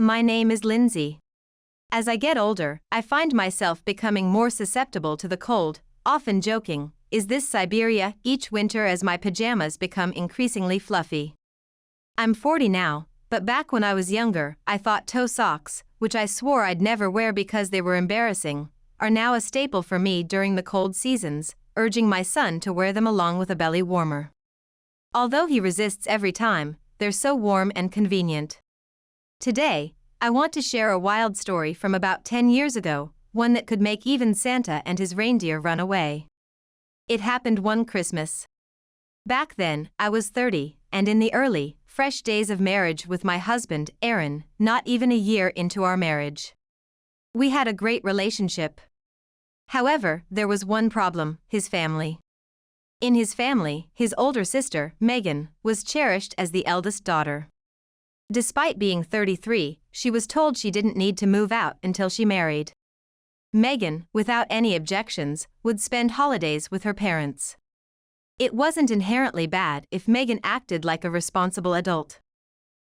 My name is Lindsay. As I get older, I find myself becoming more susceptible to the cold, often joking, "Is this Siberia?" each winter as my pajamas become increasingly fluffy. I'm 40 now, but back when I was younger, I thought toe socks, which I swore I'd never wear because they were embarrassing, are now a staple for me during the cold seasons, urging my son to wear them along with a belly warmer. Although he resists every time, they're so warm and convenient. Today, I want to share a wild story from about 10 years ago, one that could make even Santa and his reindeer run away. It happened one Christmas. Back then, I was 30, and in the early, fresh days of marriage with my husband, Aaron, not even a year into our marriage. We had a great relationship. However, there was one problem: his family. In his family, his older sister, Megan, was cherished as the eldest daughter. Despite being 33, she was told she didn't need to move out until she married. Megan, without any objections, would spend holidays with her parents. It wasn't inherently bad if Megan acted like a responsible adult.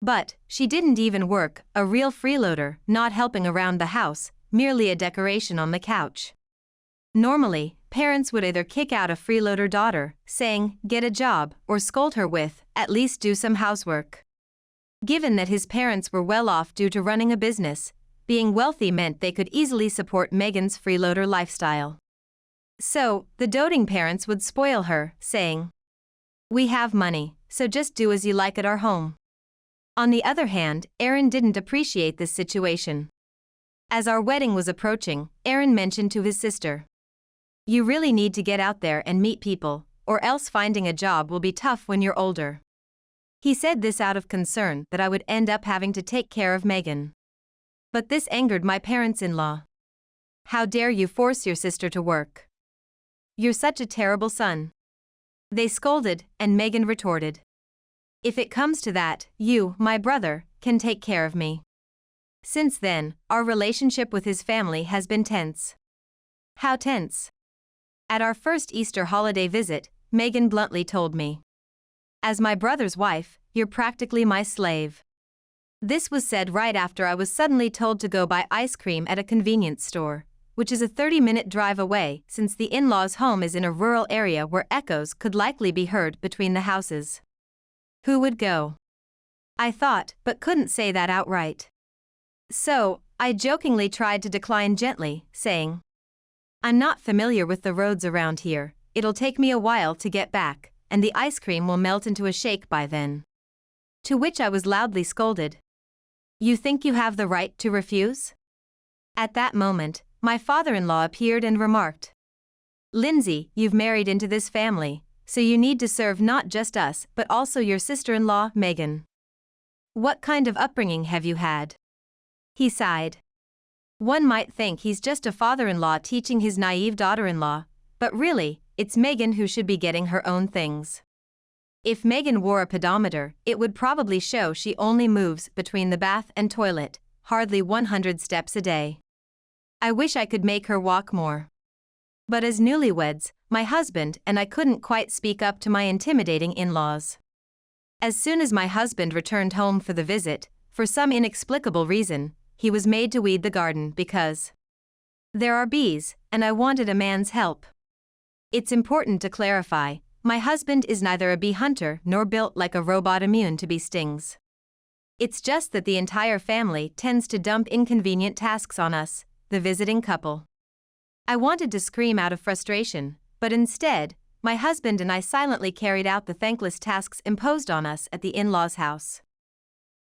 But she didn't even work, a real freeloader, not helping around the house, merely a decoration on the couch. Normally, parents would either kick out a freeloader daughter, saying, "Get a job," or scold her with, "At least do some housework." Given that his parents were well off due to running a business, being wealthy meant they could easily support Megan's freeloader lifestyle. So, the doting parents would spoil her, saying, "We have money, so just do as you like at our home." On the other hand, Aaron didn't appreciate this situation. As our wedding was approaching, Aaron mentioned to his sister, "You really need to get out there and meet people, or else finding a job will be tough when you're older." He said this out of concern that I would end up having to take care of Megan. But this angered my parents-in-law. "How dare you force your sister to work? You're such a terrible son." They scolded, and Megan retorted, "If it comes to that, you, my brother, can take care of me." Since then, our relationship with his family has been tense. How tense? At our first Easter holiday visit, Megan bluntly told me, "As my brother's wife, you're practically my slave." This was said right after I was suddenly told to go buy ice cream at a convenience store, which is a 30-minute drive away since the in-laws' home is in a rural area where echoes could likely be heard between the houses. Who would go? I thought, but couldn't say that outright. So, I jokingly tried to decline gently, saying, "I'm not familiar with the roads around here, it'll take me a while to get back, and the ice cream will melt into a shake by then." To which I was loudly scolded. "You think you have the right to refuse?" At that moment, my father-in-law appeared and remarked, "Lindsay, you've married into this family, so you need to serve not just us but also your sister-in-law, Megan. What kind of upbringing have you had?" He sighed. One might think he's just a father-in-law teaching his naive daughter-in-law, but really, it's Megan who should be getting her own things. If Megan wore a pedometer, it would probably show she only moves between the bath and toilet, hardly 100 steps a day. I wish I could make her walk more. But as newlyweds, my husband and I couldn't quite speak up to my intimidating in-laws. As soon as my husband returned home for the visit, for some inexplicable reason, he was made to weed the garden because there are bees, and I wanted a man's help. It's important to clarify, my husband is neither a bee hunter nor built like a robot immune to bee stings. It's just that the entire family tends to dump inconvenient tasks on us, the visiting couple. I wanted to scream out of frustration, but instead, my husband and I silently carried out the thankless tasks imposed on us at the in-laws' house.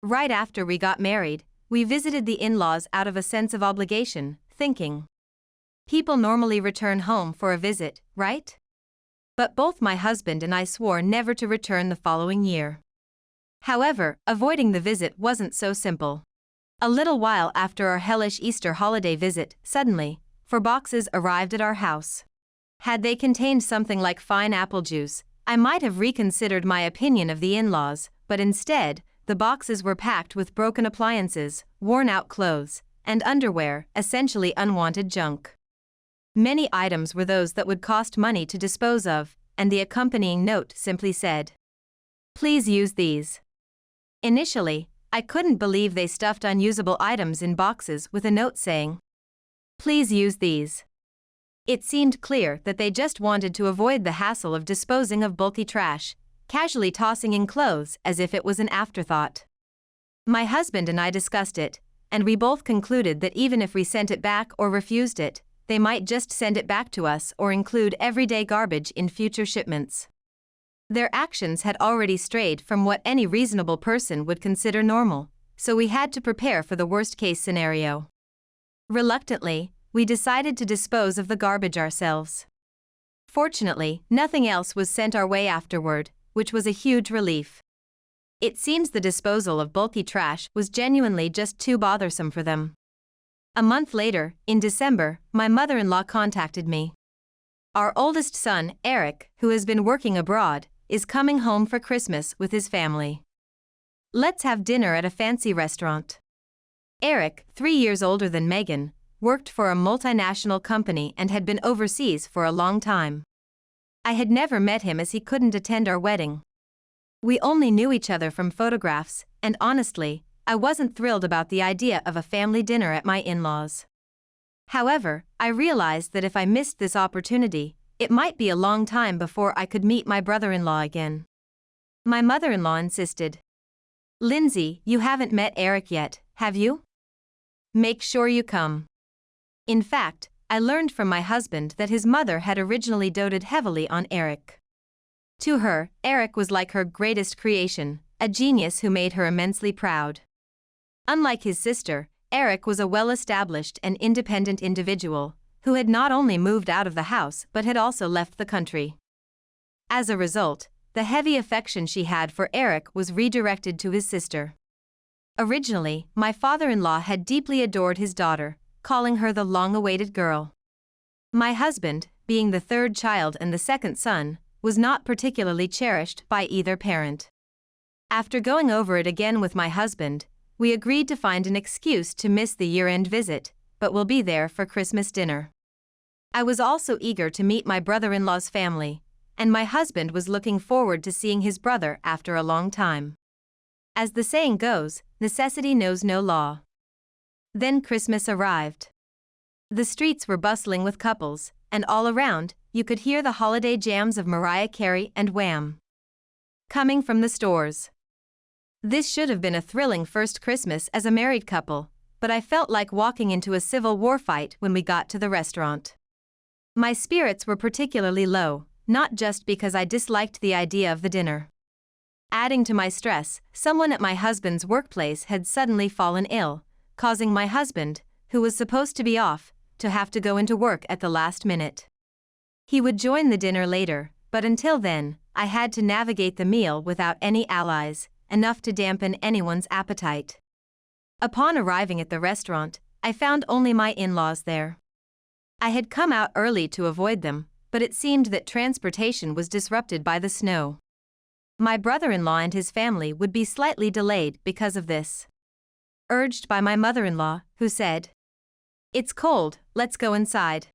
Right after we got married, we visited the in-laws out of a sense of obligation, thinking, people normally return home for a visit, right? But both my husband and I swore never to return the following year. However, avoiding the visit wasn't so simple. A little while after our hellish Easter holiday visit, suddenly, 4 boxes arrived at our house. Had they contained something like fine apple juice, I might have reconsidered my opinion of the in-laws, but instead, the boxes were packed with broken appliances, worn-out clothes, and underwear, essentially unwanted junk. Many items were those that would cost money to dispose of, and the accompanying note simply said, "Please use these." Initially, I couldn't believe they stuffed unusable items in boxes with a note saying, "Please use these." It seemed clear that they just wanted to avoid the hassle of disposing of bulky trash, casually tossing in clothes as if it was an afterthought. My husband and I discussed it, and we both concluded that even if we sent it back or refused it, they might just send it back to us or include everyday garbage in future shipments. Their actions had already strayed from what any reasonable person would consider normal, so we had to prepare for the worst-case scenario. Reluctantly, we decided to dispose of the garbage ourselves. Fortunately, nothing else was sent our way afterward, which was a huge relief. It seems the disposal of bulky trash was genuinely just too bothersome for them. A month later, in December, my mother-in-law contacted me. Our oldest son, Eric, who has been working abroad, is coming home for Christmas with his family. Let's have dinner at a fancy restaurant. Eric, 3 years older than Megan, worked for a multinational company and had been overseas for a long time. I had never met him as he couldn't attend our wedding. We only knew each other from photographs, and honestly, I wasn't thrilled about the idea of a family dinner at my in-laws. However, I realized that if I missed this opportunity, it might be a long time before I could meet my brother-in-law again. My mother-in-law insisted. "Lindsay, you haven't met Eric yet, have you? Make sure you come." In fact, I learned from my husband that his mother had originally doted heavily on Eric. To her, Eric was like her greatest creation, a genius who made her immensely proud. Unlike his sister, Eric was a well-established and independent individual, who had not only moved out of the house but had also left the country. As a result, the heavy affection she had for Eric was redirected to his sister. Originally, my father-in-law had deeply adored his daughter, calling her the long-awaited girl. My husband, being the third child and the second son, was not particularly cherished by either parent. After going over it again with my husband, we agreed to find an excuse to miss the year-end visit, but we'll be there for Christmas dinner. I was also eager to meet my brother-in-law's family, and my husband was looking forward to seeing his brother after a long time. As the saying goes, necessity knows no law. Then Christmas arrived. The streets were bustling with couples, and all around, you could hear the holiday jams of Mariah Carey and Wham! Coming from the stores. This should have been a thrilling first Christmas as a married couple, but I felt like walking into a civil war fight when we got to the restaurant. My spirits were particularly low, not just because I disliked the idea of the dinner. Adding to my stress, someone at my husband's workplace had suddenly fallen ill, causing my husband, who was supposed to be off, to have to go into work at the last minute. He would join the dinner later, but until then, I had to navigate the meal without any allies, enough to dampen anyone's appetite. Upon arriving at the restaurant, I found only my in-laws there. I had come out early to avoid them, but it seemed that transportation was disrupted by the snow. My brother-in-law and his family would be slightly delayed because of this. Urged by my mother-in-law, who said, "It's cold, let's go inside."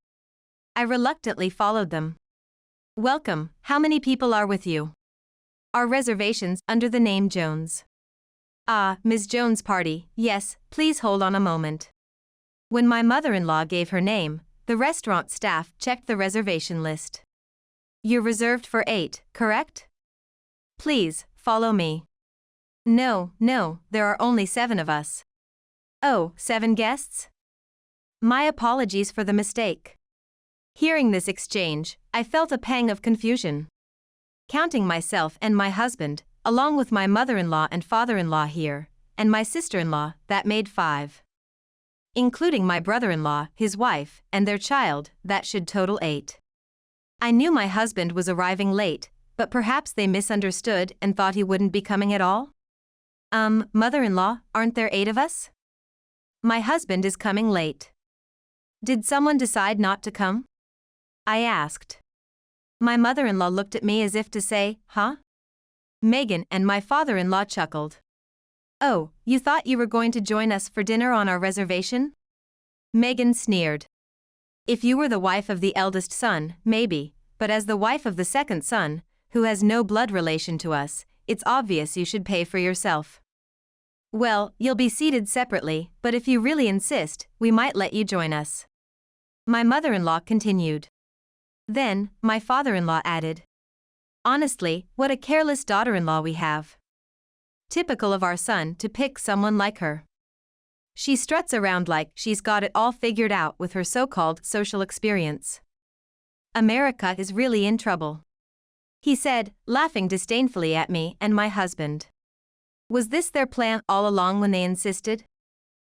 I reluctantly followed them. "Welcome, how many people are with you?" "Our reservations under the name Jones." "Ah, Ms. Jones' party, yes, please hold on a moment." When my mother-in-law gave her name, the restaurant staff checked the reservation list. "You're reserved for 8, correct? Please, follow me." No, there are only 7 of us." "Oh, 7 guests? My apologies for the mistake." Hearing this exchange, I felt a pang of confusion. Counting myself and my husband, along with my mother-in-law and father-in-law here, and my sister-in-law, that made 5. Including my brother-in-law, his wife, and their child, that should total 8. I knew my husband was arriving late, but perhaps they misunderstood and thought he wouldn't be coming at all? Mother-in-law, aren't there 8 of us?" "My husband is coming late." "Did someone decide not to come?" I asked. My mother-in-law looked at me as if to say, "Huh?" Megan and my father-in-law chuckled. "Oh, you thought you were going to join us for dinner on our reservation?" Megan sneered. "If you were the wife of the eldest son, maybe, but as the wife of the second son, who has no blood relation to us, it's obvious you should pay for yourself." Well, you'll be seated separately, but if you really insist, we might let you join us. My mother-in-law continued. Then, my father-in-law added. Honestly, what a careless daughter-in-law we have. Typical of our son to pick someone like her. She struts around like she's got it all figured out with her so-called social experience. America is really in trouble. He said, laughing disdainfully at me and my husband. Was this their plan all along when they insisted?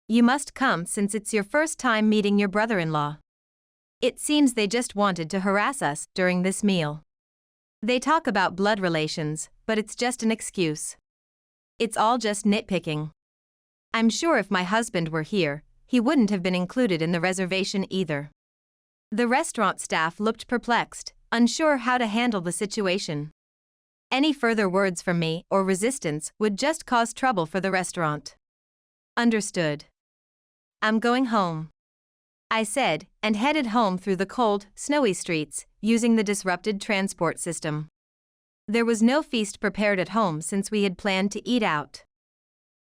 You must come since it's your first time meeting your brother-in-law. It seems they just wanted to harass us during this meal. They talk about blood relations, but it's just an excuse. It's all just nitpicking. I'm sure if my husband were here, he wouldn't have been included in the reservation either. The restaurant staff looked perplexed, unsure how to handle the situation. Any further words from me or resistance would just cause trouble for the restaurant. Understood. I'm going home, I said, and headed home through the cold, snowy streets, using the disrupted transport system. There was no feast prepared at home since we had planned to eat out.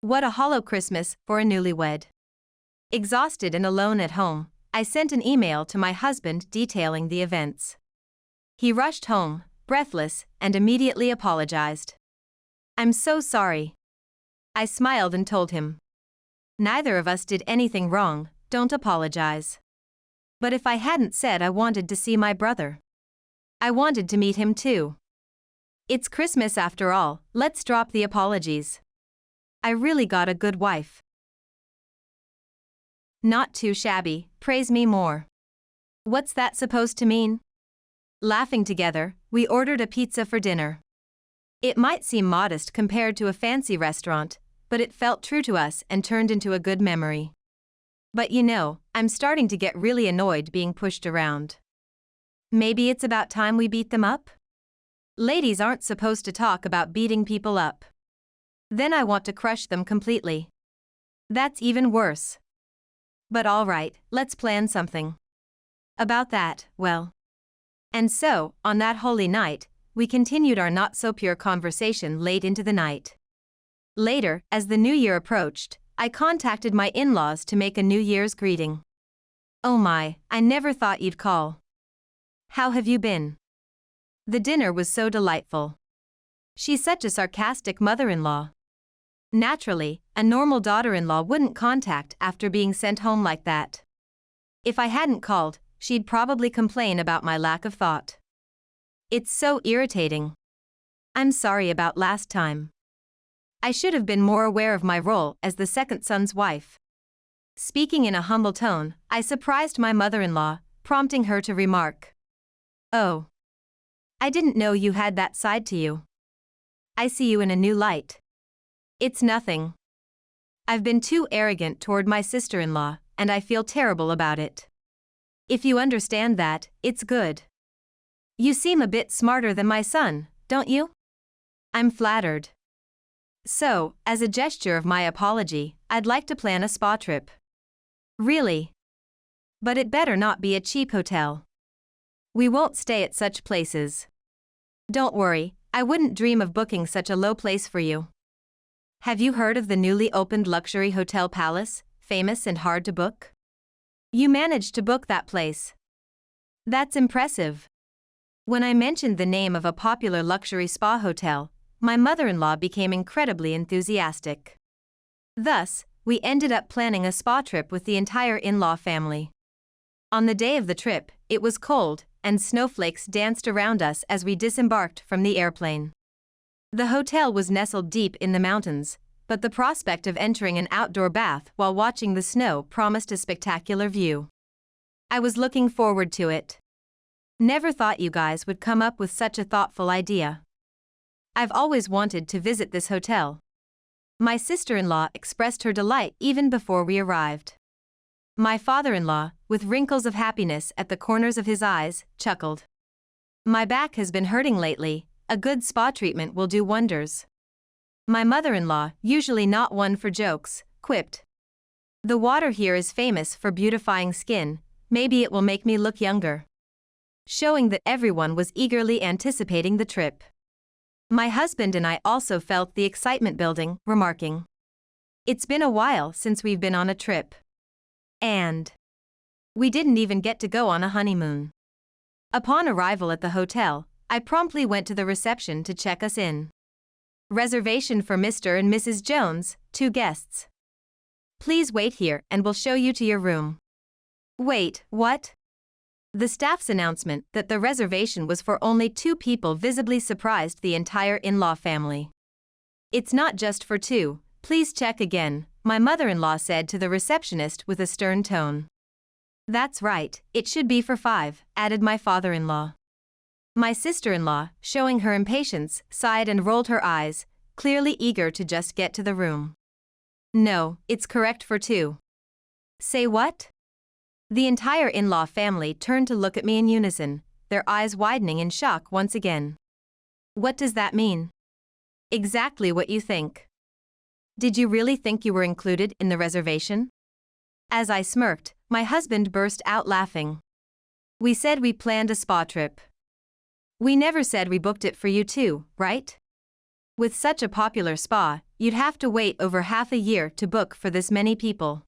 What a hollow Christmas for a newlywed. Exhausted and alone at home, I sent an email to my husband detailing the events. He rushed home, breathless, and immediately apologized. I'm so sorry. I smiled and told him. Neither of us did anything wrong, don't apologize. But if I hadn't said I wanted to see my brother. I wanted to meet him too. It's Christmas after all, let's drop the apologies. I really got a good wife. Not too shabby, praise me more. What's that supposed to mean? Laughing together, we ordered a pizza for dinner. It might seem modest compared to a fancy restaurant, but it felt true to us and turned into a good memory. But you know, I'm starting to get really annoyed being pushed around. Maybe it's about time we beat them up? Ladies aren't supposed to talk about beating people up. Then I want to crush them completely. That's even worse. But all right, let's plan something. About that, well. And so, on that holy night, we continued our not-so-pure conversation late into the night. Later, as the new year approached, I contacted my in-laws to make a New Year's greeting. Oh my, I never thought you'd call. How have you been? The dinner was so delightful. She's such a sarcastic mother-in-law. Naturally, a normal daughter-in-law wouldn't contact after being sent home like that. If I hadn't called, she'd probably complain about my lack of thought. It's so irritating. I'm sorry about last time. I should have been more aware of my role as the second son's wife. Speaking in a humble tone, I surprised my mother-in-law, prompting her to remark. Oh. I didn't know you had that side to you. I see you in a new light. It's nothing. I've been too arrogant toward my sister-in-law, and I feel terrible about it. If you understand that, it's good. You seem a bit smarter than my son, don't you? I'm flattered. So, as a gesture of my apology, I'd like to plan a spa trip. Really? But it better not be a cheap hotel. We won't stay at such places. Don't worry, I wouldn't dream of booking such a low place for you. Have you heard of the newly opened luxury hotel Palace, famous and hard to book? You managed to book that place. That's impressive. When I mentioned the name of a popular luxury spa hotel, my mother-in-law became incredibly enthusiastic. Thus, we ended up planning a spa trip with the entire in-law family. On the day of the trip, it was cold, and snowflakes danced around us as we disembarked from the airplane. The hotel was nestled deep in the mountains, but the prospect of entering an outdoor bath while watching the snow promised a spectacular view. I was looking forward to it. Never thought you guys would come up with such a thoughtful idea. I've always wanted to visit this hotel. My sister-in-law expressed her delight even before we arrived. My father-in-law, with wrinkles of happiness at the corners of his eyes, chuckled. My back has been hurting lately, a good spa treatment will do wonders. My mother-in-law, usually not one for jokes, quipped. The water here is famous for beautifying skin, maybe it will make me look younger. Showing that everyone was eagerly anticipating the trip. My husband and I also felt the excitement building, remarking. It's been a while since we've been on a trip. And we didn't even get to go on a honeymoon. Upon arrival at the hotel, I promptly went to the reception to check us in. Reservation for Mr. and Mrs. Jones, 2 guests. Please wait here and we'll show you to your room. Wait, what? The staff's announcement that the reservation was for only 2 people visibly surprised the entire in-law family. It's not just for 2, please check again, my mother-in-law said to the receptionist with a stern tone. That's right, it should be for 5, added my father-in-law. My sister-in-law, showing her impatience, sighed and rolled her eyes, clearly eager to just get to the room. No, it's correct for 2. Say what? The entire in-law family turned to look at me in unison, their eyes widening in shock once again. What does that mean? Exactly what you think. Did you really think you were included in the reservation? As I smirked, my husband burst out laughing. We said we planned a spa trip. We never said we booked it for you too, right? With such a popular spa, you'd have to wait over half a year to book for this many people.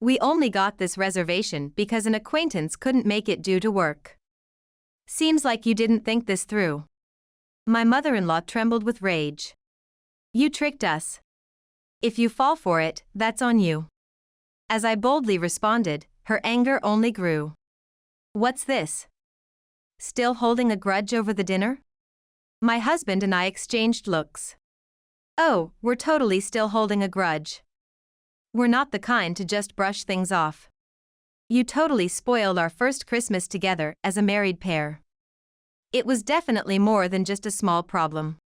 We only got this reservation because an acquaintance couldn't make it due to work. Seems like you didn't think this through. My mother-in-law trembled with rage. You tricked us. If you fall for it, that's on you. As I boldly responded, her anger only grew. What's this? Still holding a grudge over the dinner? My husband and I exchanged looks. Oh, we're totally still holding a grudge. We're not the kind to just brush things off. You totally spoiled our first Christmas together as a married pair. It was definitely more than just a small problem.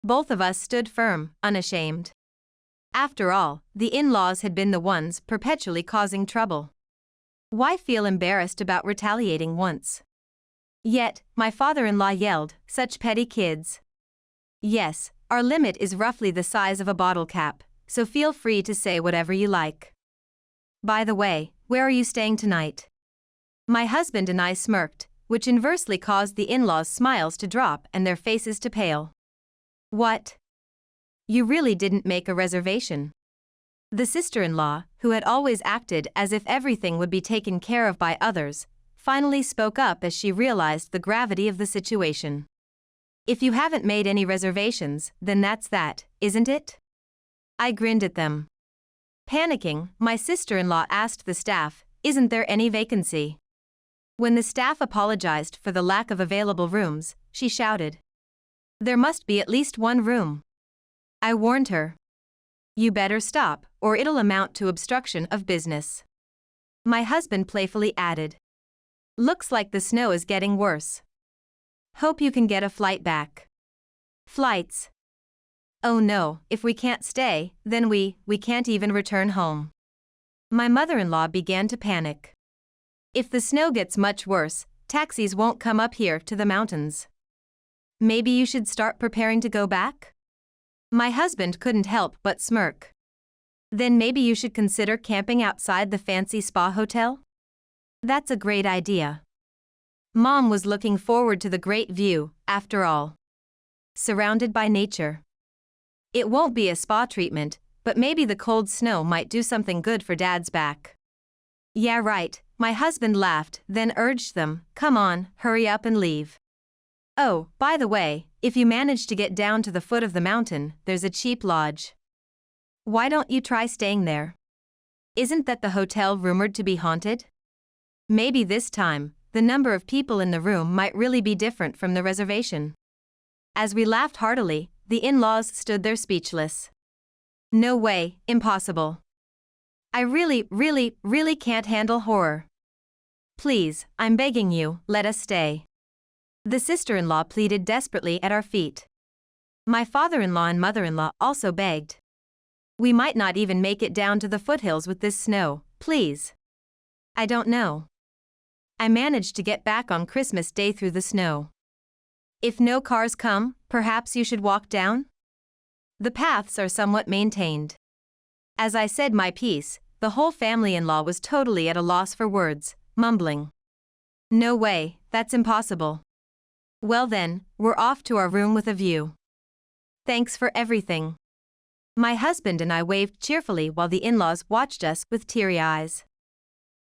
Both of us stood firm, unashamed. After all, the in-laws had been the ones perpetually causing trouble. Why feel embarrassed about retaliating once? Yet, my father-in-law yelled, such petty kids. Yes, our limit is roughly the size of a bottle cap, so feel free to say whatever you like. By the way, where are you staying tonight? My husband and I smirked, which inversely caused the in-laws' smiles to drop and their faces to pale. What? You really didn't make a reservation? The sister-in-law, who had always acted as if everything would be taken care of by others, finally spoke up as she realized the gravity of the situation. If you haven't made any reservations, then that's that, isn't it? I grinned at them. Panicking, my sister-in-law asked the staff, isn't there any vacancy? When the staff apologized for the lack of available rooms, she shouted. There must be at least 1 room. I warned her. You better stop, or it'll amount to obstruction of business. My husband playfully added. Looks like the snow is getting worse. Hope you can get a flight back. Flights. Oh no, if we can't stay, then we can't even return home. My mother-in-law began to panic. If the snow gets much worse, taxis won't come up here to the mountains. Maybe you should start preparing to go back? My husband couldn't help but smirk. Then maybe you should consider camping outside the fancy spa hotel? That's a great idea. Mom was looking forward to the great view, after all. Surrounded by nature. It won't be a spa treatment, but maybe the cold snow might do something good for Dad's back. Yeah, right, my husband laughed, then urged them, come on, hurry up and leave. Oh, by the way, if you manage to get down to the foot of the mountain, there's a cheap lodge. Why don't you try staying there? Isn't that the hotel rumored to be haunted? Maybe this time, the number of people in the room might really be different from the reservation. As we laughed heartily, the in-laws stood there speechless. No way, impossible. I really can't handle horror. Please, I'm begging you, let us stay. The sister-in-law pleaded desperately at our feet. My father-in-law and mother-in-law also begged. We might not even make it down to the foothills with this snow, please. I don't know. I managed to get back on Christmas Day through the snow. If no cars come, perhaps you should walk down? The paths are somewhat maintained. As I said my piece, the whole family-in-law was totally at a loss for words, mumbling. No way, that's impossible. Well then, we're off to our room with a view. Thanks for everything. My husband and I waved cheerfully while the in-laws watched us with teary eyes.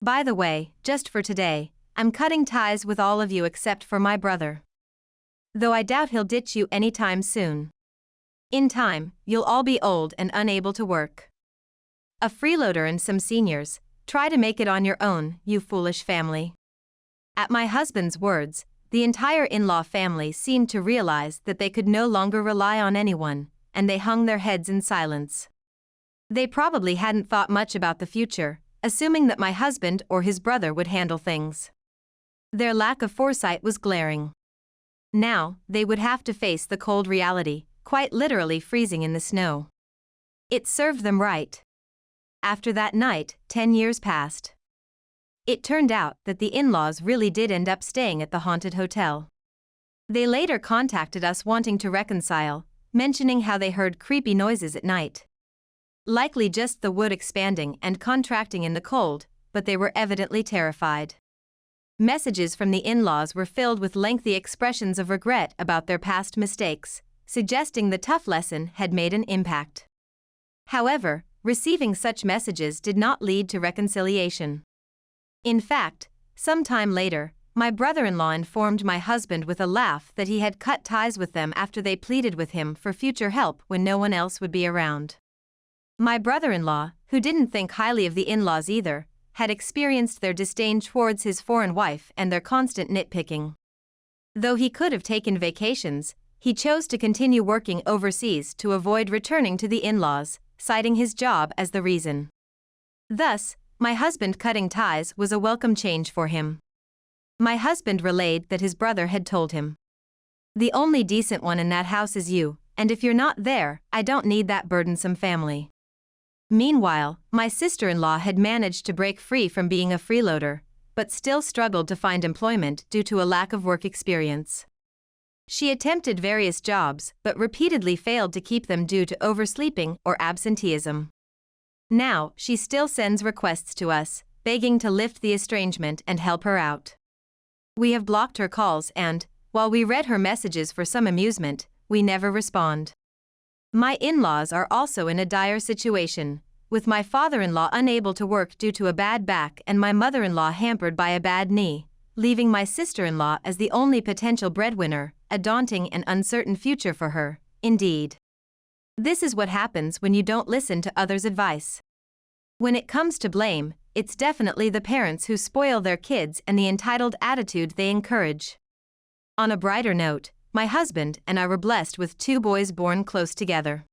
By the way, just for today, I'm cutting ties with all of you except for my brother. Though I doubt he'll ditch you anytime soon. In time, you'll all be old and unable to work. A freeloader and some seniors, try to make it on your own, you foolish family. At my husband's words, the entire in-law family seemed to realize that they could no longer rely on anyone, and they hung their heads in silence. They probably hadn't thought much about the future, assuming that my husband or his brother would handle things. Their lack of foresight was glaring. Now, they would have to face the cold reality, quite literally freezing in the snow. It served them right. After that night, 10 years passed. It turned out that the in-laws really did end up staying at the haunted hotel. They later contacted us wanting to reconcile, mentioning how they heard creepy noises at night. Likely just the wood expanding and contracting in the cold, but they were evidently terrified. Messages from the in-laws were filled with lengthy expressions of regret about their past mistakes, suggesting the tough lesson had made an impact. However, receiving such messages did not lead to reconciliation. In fact, some time later, my brother-in-law informed my husband with a laugh that he had cut ties with them after they pleaded with him for future help when no one else would be around. My brother-in-law, who didn't think highly of the in-laws either, had experienced their disdain towards his foreign wife and their constant nitpicking. Though he could have taken vacations, he chose to continue working overseas to avoid returning to the in-laws, citing his job as the reason. Thus, my husband cutting ties was a welcome change for him. My husband relayed that his brother had told him, "The only decent one in that house is you, and if you're not there, I don't need that burdensome family." Meanwhile, my sister-in-law had managed to break free from being a freeloader, but still struggled to find employment due to a lack of work experience. She attempted various jobs, but repeatedly failed to keep them due to oversleeping or absenteeism. Now, she still sends requests to us, begging to lift the estrangement and help her out. We have blocked her calls and, while we read her messages for some amusement, we never respond. My in-laws are also in a dire situation, with my father-in-law unable to work due to a bad back and my mother-in-law hampered by a bad knee, leaving my sister-in-law as the only potential breadwinner, a daunting and uncertain future for her, indeed. This is what happens when you don't listen to others' advice. When it comes to blame, it's definitely the parents who spoil their kids and the entitled attitude they encourage. On a brighter note, my husband and I were blessed with 2 boys born close together.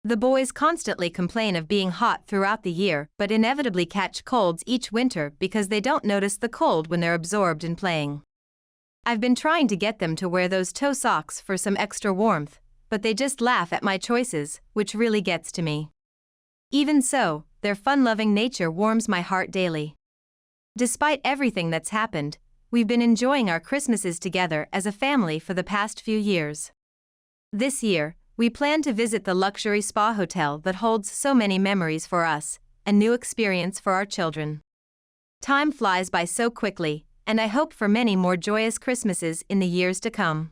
The boys constantly complain of being hot throughout the year but inevitably catch colds each winter because they don't notice the cold when they're absorbed in playing. I've been trying to get them to wear those toe socks for some extra warmth, but they just laugh at my choices, which really gets to me. Even so, their fun-loving nature warms my heart daily. Despite everything that's happened, we've been enjoying our Christmases together as a family for the past few years. This year, we plan to visit the luxury spa hotel that holds so many memories for us, a new experience for our children. Time flies by so quickly, and I hope for many more joyous Christmases in the years to come.